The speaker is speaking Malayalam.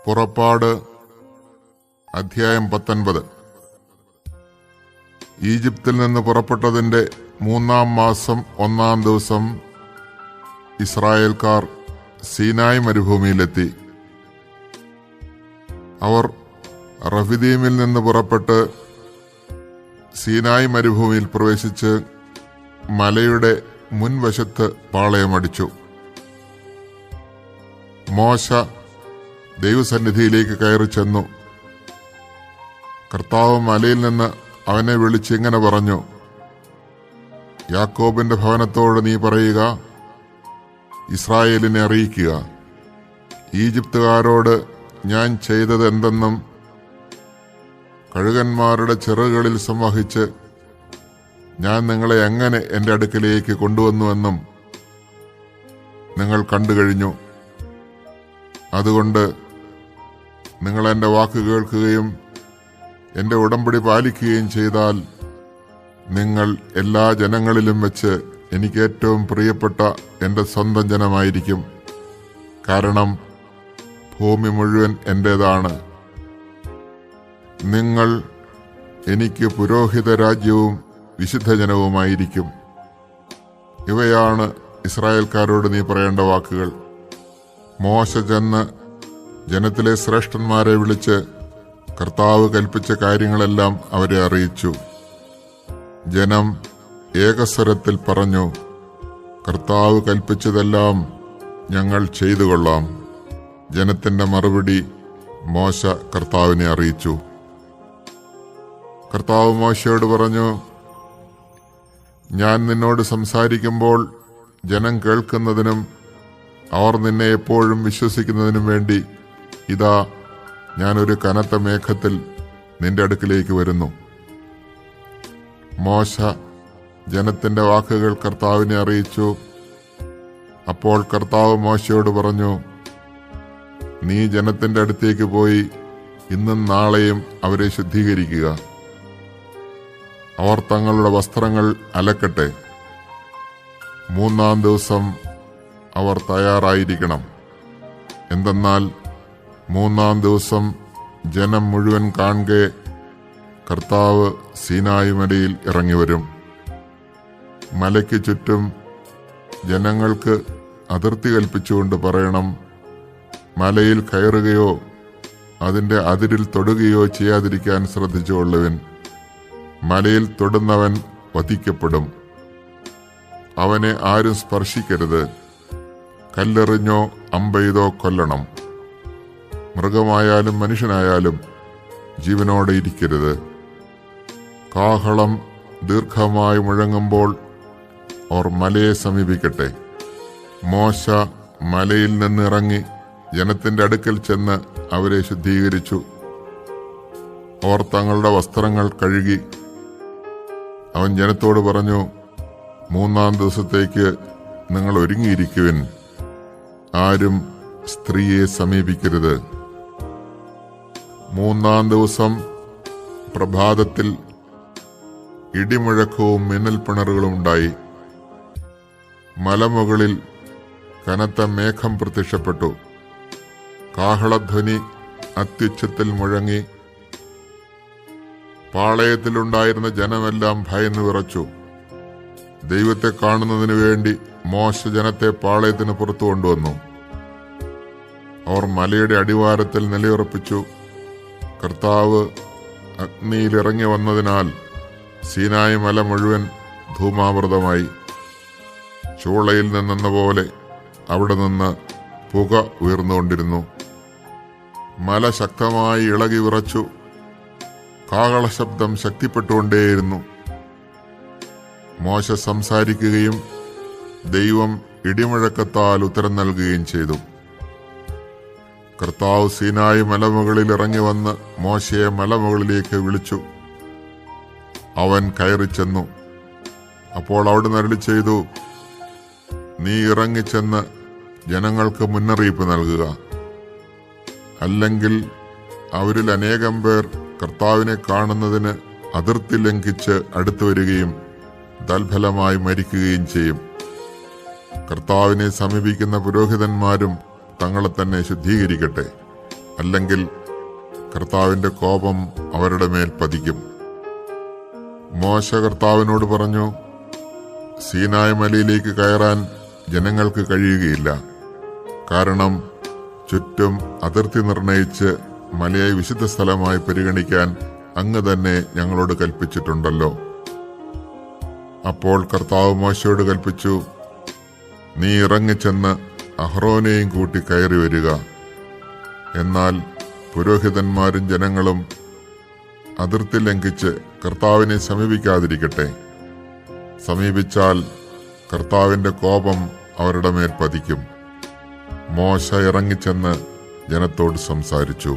പുറപ്പാട് അധ്യായം 19. ഈജിപ്തിൽ നിന്ന് പുറപ്പെട്ടതിന്റെ 3-ാം മാസം 1-ാം ദിവസം ഇസ്രായേൽക്കാർ സീനായ് മരുഭൂമിയിലെത്തി. അവർ റഫീദീമിൽ നിന്ന് പുറപ്പെട്ട് സീനായ് മരുഭൂമിയിൽ പ്രവേശിച്ച് മലയുടെ മുൻവശത്ത് പാളയമടിച്ചു. മോശ ദൈവസന്നിധിയിലേക്ക് കയറി ചെന്നു. കർത്താവ് മലയിൽ നിന്ന് അവനെ വിളിച്ച് ഇങ്ങനെ പറഞ്ഞു: യാക്കോബിന്റെ ഭവനത്തോട് നീ പറയുക, ഇസ്രായേലിനെ അറിയിക്കുക, ഈജിപ്തുകാരോട് ഞാൻ ചെയ്തത് എന്തെന്നും കഴുകന്മാരുടെ ചിറകുകളിൽ സംവഹിച്ച് ഞാൻ നിങ്ങളെ എങ്ങനെ എന്റെ അടുക്കലേക്ക് കൊണ്ടുവന്നുവെന്നും നിങ്ങൾ കണ്ടു കഴിഞ്ഞു. അതുകൊണ്ട് നിങ്ങൾ എന്റെ വാക്ക് കേൾക്കുകയും എന്റെ ഉടമ്പടി പാലിക്കുകയും ചെയ്താൽ നിങ്ങൾ എല്ലാ ജനങ്ങളിലും വെച്ച് എനിക്ക് ഏറ്റവും പ്രിയപ്പെട്ട എന്റെ സ്വന്തം ജനമായിരിക്കും. കാരണം ഭൂമി മുഴുവൻ എന്റേതാണ്. നിങ്ങൾ എനിക്ക് പുരോഹിത രാജ്യവും വിശുദ്ധജനവുമായിരിക്കും. ഇവയാണ് ഇസ്രായേൽക്കാരോട് നീ പറയേണ്ട വാക്കുകൾ. മോശ ചെന്ന് ജനത്തിലെ ശ്രേഷ്ഠന്മാരെ വിളിച്ച് കർത്താവ് കൽപ്പിച്ച കാര്യങ്ങളെല്ലാം അവരെ അറിയിച്ചു. ജനം ഏകസ്വരത്തിൽ പറഞ്ഞു: കർത്താവ് കൽപ്പിച്ചതെല്ലാം ഞങ്ങൾ ചെയ്തു കൊള്ളാം. ജനത്തിന്റെ മറുപടി മോശ കർത്താവിനെ അറിയിച്ചു. കർത്താവ് മോശയോട് പറഞ്ഞു: ഞാൻ നിന്നോട് സംസാരിക്കുമ്പോൾ ജനം കേൾക്കുന്നതിനും അവർ നിന്നെ എപ്പോഴും വിശ്വസിക്കുന്നതിനും വേണ്ടി ഇതാ ഞാനൊരു കനത്ത മേഘത്തിൽ നിന്റെ അടുക്കിലേക്ക് വരുന്നു. മോശ ജനത്തിന്റെ വാക്കുകൾ കർത്താവിനെ അറിയിച്ചു. അപ്പോൾ കർത്താവ് മോശയോട് പറഞ്ഞു: നീ ജനത്തിന്റെ അടുത്തേക്ക് പോയി ഇന്നും നാളെയും അവരെ ശുദ്ധീകരിക്കുക. അവർ തങ്ങളുടെ വസ്ത്രങ്ങൾ അലക്കട്ടെ. 3-ാം ദിവസം അവർ തയ്യാറായിരിക്കണം. എന്തെന്നാൽ 3-ാം ദിവസം ജനം മുഴുവൻ കാണെ കർത്താവ് സീനായി മലയിൽ ഇറങ്ങിവരും. മലയ്ക്ക് ചുറ്റും ജനങ്ങൾക്ക് അതിർത്തി കൽപ്പിച്ചുകൊണ്ട് പറയണം: മലയിൽ കയറുകയോ അതിന്റെ അതിരിൽ തൊടുകയോ ചെയ്യാതിരിക്കാൻ ശ്രദ്ധിച്ചുകൊള്ളുവിൻ. മലയിൽ തൊടുന്നവൻ വധിക്കപ്പെടും. അവനെ ആരും സ്പർശിക്കരുത്. കല്ലെറിഞ്ഞോ അമ്പെയ്തോ കൊല്ലണം. മൃഗമായാലും മനുഷ്യനായാലും ജീവനോടെ ഇരിക്കരുത്. കാഹളം ദീർഘമായി മുഴങ്ങുമ്പോൾ അവർ മലയെ സമീപിക്കട്ടെ. മോശ മലയിൽ നിന്നിറങ്ങി ജനത്തിന്റെ അടുക്കൽ ചെന്ന് അവരെ ശുദ്ധീകരിച്ചു. അവർ തങ്ങളുടെ വസ്ത്രങ്ങൾ കഴുകി. അവൻ ജനത്തോട് പറഞ്ഞു: 3-ാം ദിവസത്തേക്ക് നിങ്ങൾ ഒരുങ്ങിയിരിക്കുവിൻ. ആരും സ്ത്രീയെ സമീപിക്കരുത്. 3-ാം ദിവസം പ്രഭാതത്തിൽ ഇടിമുഴക്കവും മിന്നൽ പിണറുകളും ഉണ്ടായി. മലമുകളിൽ കനത്ത മേഘം പ്രത്യക്ഷപ്പെട്ടു. കാഹളധ്വനി അത്യുച്ചത്തിൽ മുഴങ്ങി. പാളയത്തിലുണ്ടായിരുന്ന ജനമെല്ലാം ഭയന്നു വിറച്ചു. ദൈവത്തെ കാണുന്നതിനു വേണ്ടി മോശ ജനത്തെ പാളയത്തിന് പുറത്തു കൊണ്ടുവന്നു. അവർ മലയുടെ അടിവാരത്തിൽ നിലയുറപ്പിച്ചു. കർത്താവ് അഗ്നിയിൽ ഇറങ്ങി വന്നതിനാൽ സീനായി മല മുഴുവൻ ധൂമാവൃതമായി. ചൂളയിൽ നിന്നെന്ന പോലെ അവിടെ നിന്ന് പുക ഉയർന്നുകൊണ്ടിരുന്നു. മല ശക്തമായി ഇളകി വിറച്ചു. കാഹളശബ്ദം ശക്തിപ്പെട്ടുകൊണ്ടേയിരുന്നു. മോശ സംസാരിക്കുകയും ദൈവം ഇടിമുഴക്കത്താൽ ഉത്തരം നൽകുകയും ചെയ്തു. കർത്താവ് സീനായി മലമുകളിൽ ഇറങ്ങി വന്ന് മോശയെ മലമുകളിലേക്ക് വിളിച്ചു. അവൻ കയറി ചെന്നു. അപ്പോൾ അവിടുന്ന് അരുളി ചെയ്തു: നീ ഇറങ്ങിച്ചെന്ന് ജനങ്ങൾക്ക് മുന്നറിയിപ്പ് നൽകുക. അല്ലെങ്കിൽ അവരിൽ അനേകം പേർ കർത്താവിനെ കാണുന്നതിന് അതിർത്തി ലംഘിച്ച് അടുത്തു വരികയും തൽഫലമായി മരിക്കുകയും ചെയ്യും. കർത്താവിനെ സമീപിക്കുന്ന പുരോഹിതന്മാരും തങ്ങളെ തന്നെ ശുദ്ധീകരിക്കട്ടെ. അല്ലെങ്കിൽ കർത്താവിന്റെ കോപം അവരുടെ മേൽ പതിക്കും. മോശ കർത്താവിനോട് പറഞ്ഞു, സീനായ് മലയിലേക്ക് കയറാൻ ജനങ്ങൾക്ക് കഴിയുകയില്ല. കാരണം ചുറ്റും അതിർത്തി നിർണയിച്ച് മലയെ വിശുദ്ധ സ്ഥലമായി പരിഗണിക്കാൻ അങ്ങ് തന്നെ ഞങ്ങളോട് കൽപ്പിച്ചിട്ടുണ്ടല്ലോ. അപ്പോൾ കർത്താവ് മോശയോട് കൽപ്പിച്ചു, നീ ഇറങ്ങിച്ചെന്ന് അഹ്റോനെയും കൂട്ടി കയറി വരിക. എന്നാൽ പുരോഹിതന്മാരും ജനങ്ങളും അതിർത്തി ലംഘിച്ച് കർത്താവിനെ സമീപിക്കാതിരിക്കട്ടെ. സമീപിച്ചാൽ കർത്താവിന്റെ കോപം അവരുടെ മേൽ പതിക്കും. മോശ ഇറങ്ങിച്ചെന്ന് ജനത്തോട് സംസാരിച്ചു.